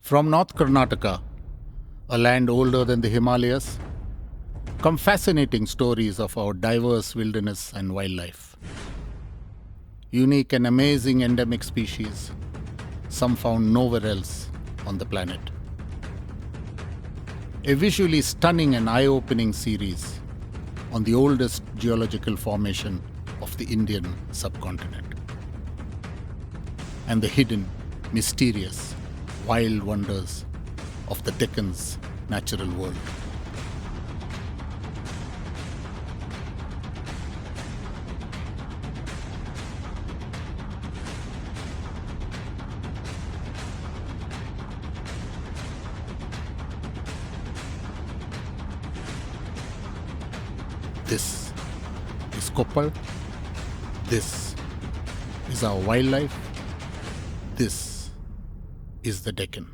From North Karnataka, a land older than the Himalayas, come fascinating stories of our diverse wilderness and wildlife. Unique and amazing endemic species, some found nowhere else on the planet. A visually stunning and eye-opening series on the oldest geological formation of the Indian subcontinent. And the hidden, mysterious, wild wonders of the Deccan's natural world. This is Koppal. This is our wildlife. This is the Deccan.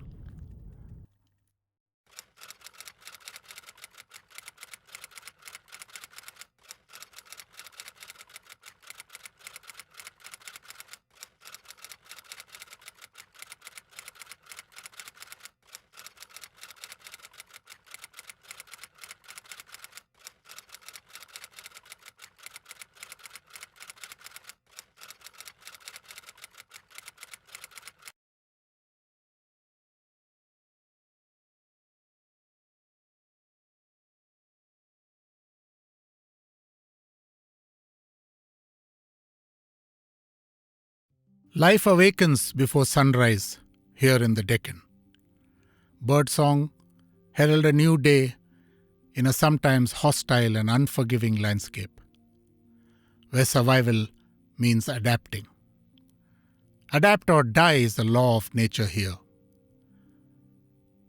Life awakens before sunrise here in the Deccan. Birdsong herald a new day in a sometimes hostile and unforgiving landscape, where survival means adapting. Adapt or die is the law of nature here.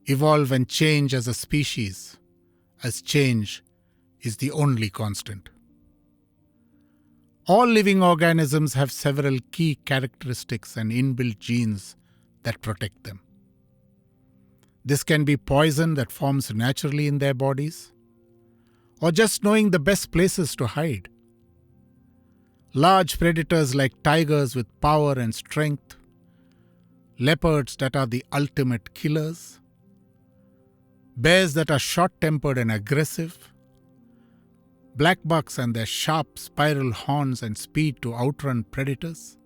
Evolve and change as a species, as change is the only constant. All living organisms have several key characteristics and inbuilt genes that protect them. This can be poison that forms naturally in their bodies, or just knowing the best places to hide. Large predators like tigers with power and strength, leopards that are the ultimate killers, bears that are short-tempered and aggressive, black bucks and their sharp spiral horns and speed to outrun predators,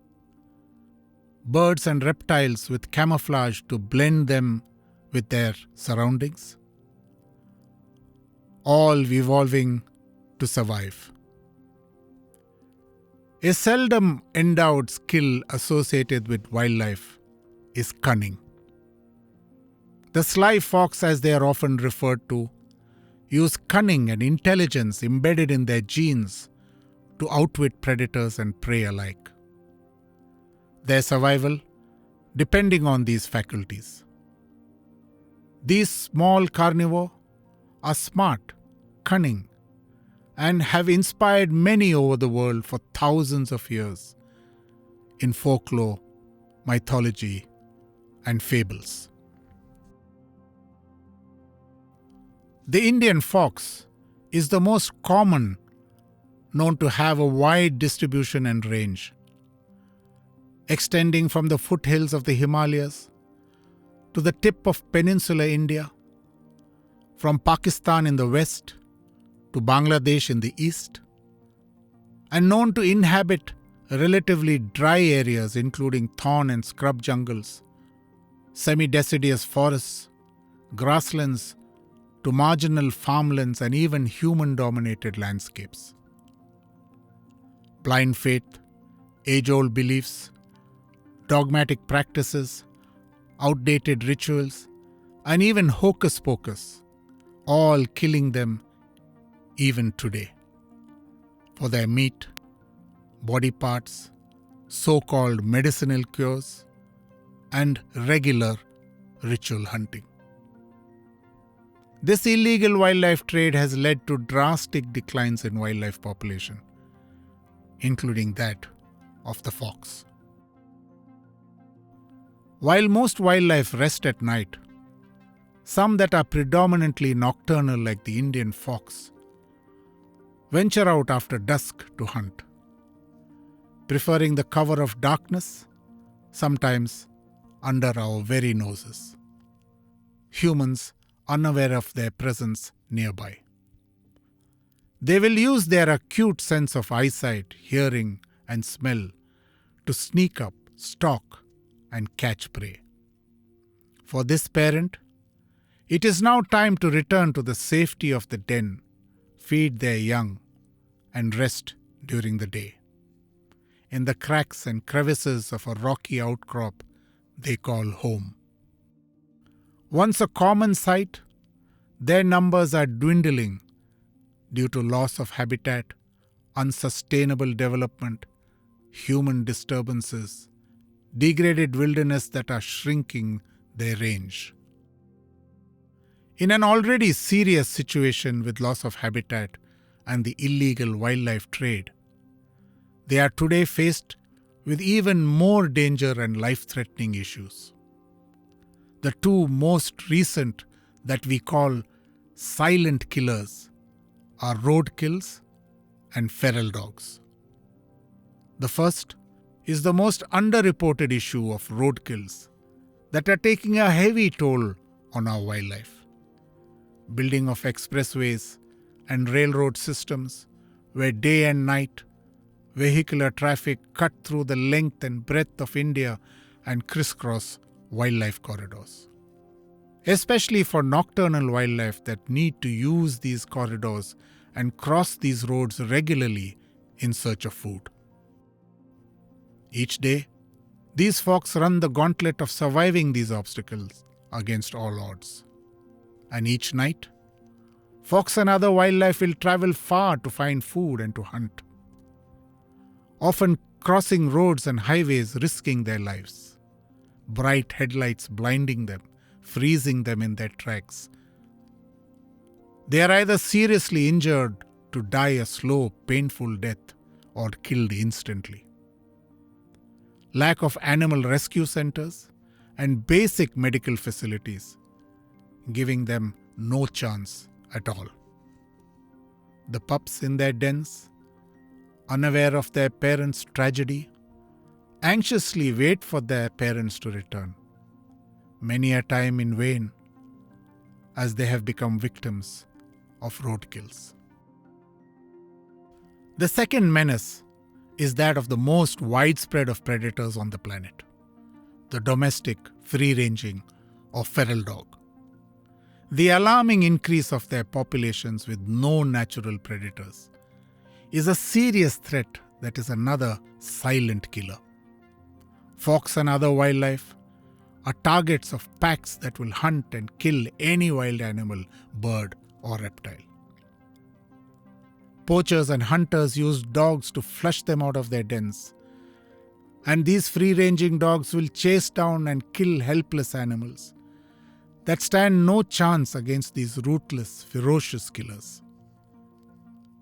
birds and reptiles with camouflage to blend them with their surroundings, all evolving to survive. A seldom endowed skill associated with wildlife is cunning. The sly fox, as they are often referred to, use cunning and intelligence embedded in their genes to outwit predators and prey alike. Their survival depending on these faculties. These small carnivores are smart, cunning, and have inspired many over the world for thousands of years in folklore, mythology, and fables. The Indian fox is the most common known to have a wide distribution and range, extending from the foothills of the Himalayas to the tip of peninsular India, from Pakistan in the west to Bangladesh in the east, and known to inhabit relatively dry areas including thorn and scrub jungles, semi-deciduous forests, grasslands, to marginal farmlands and even human-dominated landscapes. Blind faith, age-old beliefs, dogmatic practices, outdated rituals, and even hocus-pocus, all killing them even today for their meat, body parts, so-called medicinal cures, and regular ritual hunting. This illegal wildlife trade has led to drastic declines in wildlife population, including that of the fox. While most wildlife rest at night, some that are predominantly nocturnal like the Indian fox venture out after dusk to hunt, preferring the cover of darkness, sometimes under our very noses. humans unaware of their presence nearby. They will use their acute sense of eyesight, hearing, and smell to sneak up, stalk, and catch prey. For this parent, it is now time to return to the safety of the den, feed their young, and rest during the day. In the cracks and crevices of a rocky outcrop they call home. Once a common sight, their numbers are dwindling due to loss of habitat, unsustainable development, human disturbances, degraded wilderness that are shrinking their range. In an already serious situation with loss of habitat and the illegal wildlife trade, they are today faced with even more danger and life-threatening issues. The two most recent that we call silent killers are roadkills and feral dogs. The first is the most underreported issue of roadkills that are taking a heavy toll on our wildlife. Building of expressways and railroad systems where day and night vehicular traffic cut through the length and breadth of India and crisscross wildlife corridors. Especially for nocturnal wildlife that need to use these corridors and cross these roads regularly in search of food. Each day, these fox run the gauntlet of surviving these obstacles against all odds. And each night, fox and other wildlife will travel far to find food and to hunt, often crossing roads and highways risking their lives, bright headlights blinding them, freezing them in their tracks. They are either seriously injured to die a slow, painful death or killed instantly. Lack of animal rescue centers and basic medical facilities, giving them no chance at all. The pups in their dens, unaware of their parents' tragedy, anxiously wait for their parents to return, many a time in vain, as they have become victims of roadkills. The second menace is that of the most widespread of predators on the planet, the domestic, free-ranging, or feral dog. The alarming increase of their populations with no natural predators is a serious threat that is another silent killer. Fox and other wildlife are targets of packs that will hunt and kill any wild animal, bird, or reptile. Poachers and hunters use dogs to flush them out of their dens, and these free-ranging dogs will chase down and kill helpless animals that stand no chance against these ruthless, ferocious killers.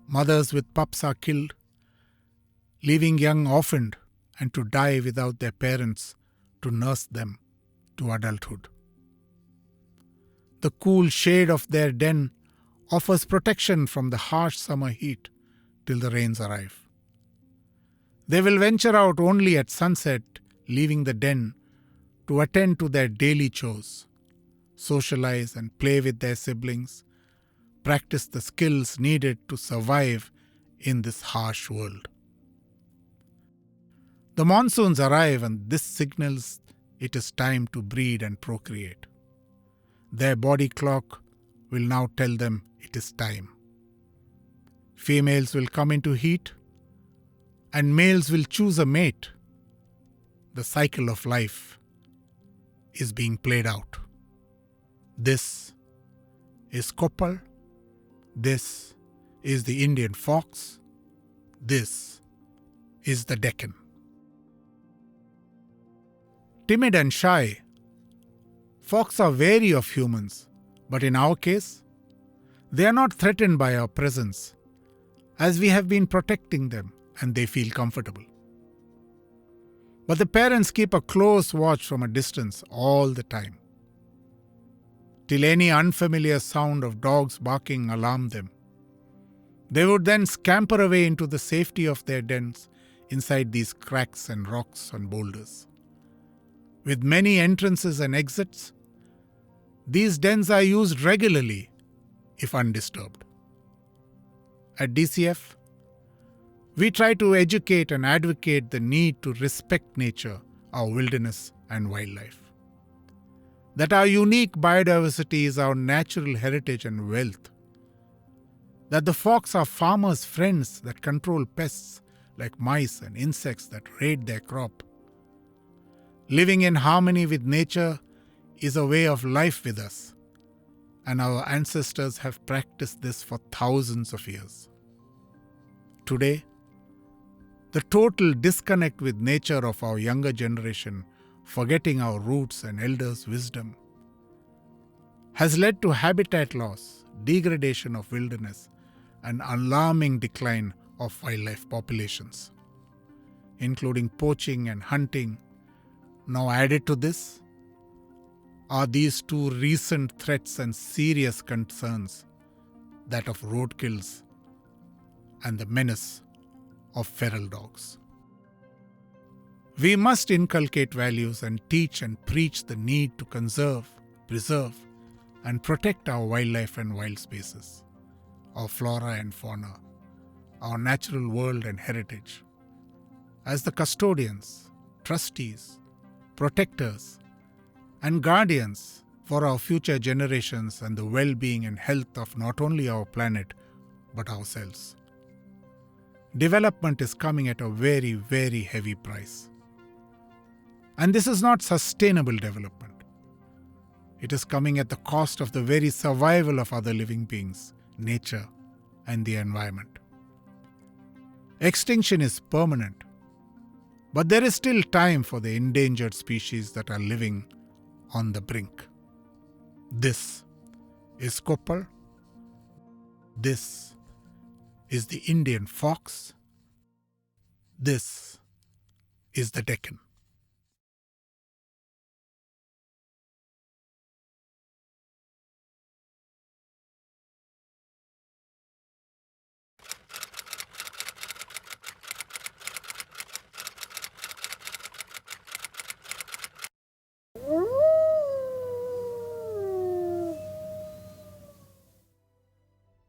Mothers with pups are killed, leaving young orphaned and to die without their parents to nurse them to adulthood. The cool shade of their den offers protection from the harsh summer heat till the rains arrive. They will venture out only at sunset, leaving the den to attend to their daily chores, socialize and play with their siblings, practice the skills needed to survive in this harsh world. The monsoons arrive and this signals it is time to breed and procreate. Their body clock will now tell them it is time. Females will come into heat and males will choose a mate. The cycle of life is being played out. This is Koppal. This is the Indian fox. This is the Deccan. Timid and shy, fox are wary of humans, but in our case, they are not threatened by our presence, as we have been protecting them and they feel comfortable. But the parents keep a close watch from a distance all the time, till any unfamiliar sound of dogs barking alarm them. They would then scamper away into the safety of their dens inside these cracks and rocks and boulders. With many entrances and exits, These dens are used regularly if undisturbed. At DCF, we try to educate and advocate the need to respect nature, our wilderness and wildlife. That our unique biodiversity is our natural heritage and wealth. That the fox are farmers' friends that control pests like mice and insects that raid their crop. Living in harmony with nature is a way of life with us, and our ancestors have practiced this for thousands of years. Today, the total disconnect with nature of our younger generation, forgetting our roots and elders' wisdom, has led to habitat loss, degradation of wilderness, and alarming decline of wildlife populations, including poaching and hunting. Now added to this are these two recent threats and serious concerns, that of roadkills and the menace of feral dogs. We must inculcate values and teach and preach the need to conserve, preserve, and protect our wildlife and wild spaces, our flora and fauna, our natural world and heritage. As the custodians, trustees, protectors, and guardians for our future generations and the well-being and health of not only our planet but ourselves. Development is coming at a very, very heavy price. And this is not sustainable development. It is coming at the cost of the very survival of other living beings, nature, and the environment. Extinction is permanent, but there is still time for the endangered species that are living on the brink. This is Koppal. This is the Indian fox. This is the Deccan.